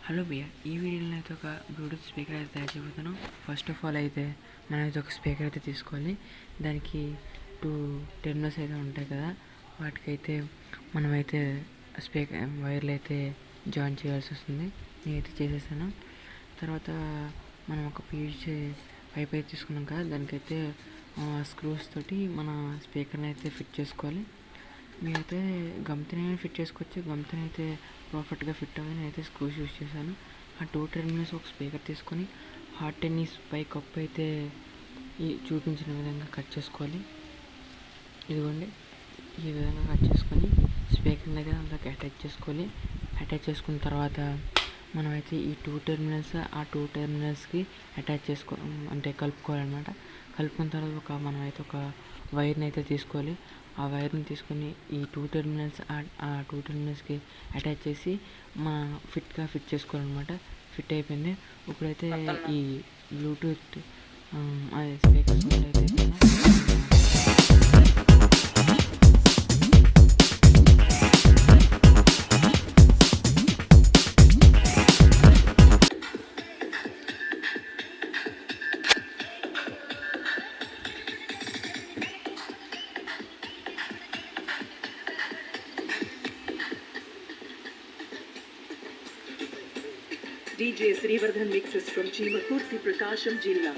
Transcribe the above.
Hello భయ్య, ఈ వీడియోలో అయితే ఒక బ్లూటూత్ స్పీకర్ అయితే తయారు చేయబోతాను. ఫస్ట్ ఆఫ్ ఆల్ అయితే మనం అయితే ఒక స్పీకర్ అయితే తీసుకోవాలి. దానికి 2 టెర్మినల్స్ అయితే ఉంటాయి కదా, వాటికైతే మనమైతే స్పీకర్ వైర్లు అయితే జాయిన్ చేయాల్సి వస్తుంది. నేనైతే చేసేసాను. తర్వాత మనం ఒక పీవీసీ పైప్ అయితే తీసుకున్నాం కదా, దానికైతే స్క్రూస్ తోటి మన స్పీకర్ని అయితే ఫిట్ చేసుకోవాలి. మీరైతే గమ్తోనే ఫిట్ చేసుకోవచ్చు. గమ్తో అయితే పర్ఫెక్ట్గా ఫిట్ అవ్వని అయితే స్క్రూస్ యూస్ చేశాను. ఆ 2 టెర్మినల్స్ ఒక స్పీకర్ తీసుకొని హాట్ టెన్నిస్ పై కప్పు అయితే ఈ చూపించిన విధంగా కట్ చేసుకోవాలి. ఇదిగోండి, ఈ విధంగా కట్ చేసుకొని స్పీకర్ని అయితే అందులోకి అటాచ్ చేసుకోవాలి. అటాచ్ చేసుకున్న తర్వాత మనమైతే ఈ 2 టెర్మినల్స్ ఆ 2 టెర్మినల్స్కి అటాచ్ అంటే కలుపుకోవాలన్నమాట. కలుపుకున్న తర్వాత మనమైతే ఒక వైర్ని అయితే తీసుకోవాలి. ఆ వైర్ని తీసుకొని ఈ 2 టెర్మినల్స్ ఆ 2 టెర్మినల్స్కి అటాచ్ చేసి ఫిట్ చేసుకోవాలన్నమాట. ఫిట్ అయిపోయింది. ఇప్పుడైతే ఈ బ్లూటూత్ అదే స్పీకర్స్ అయితే DJ Srivardhan mixes from Chimakurti Prakasham Jilla.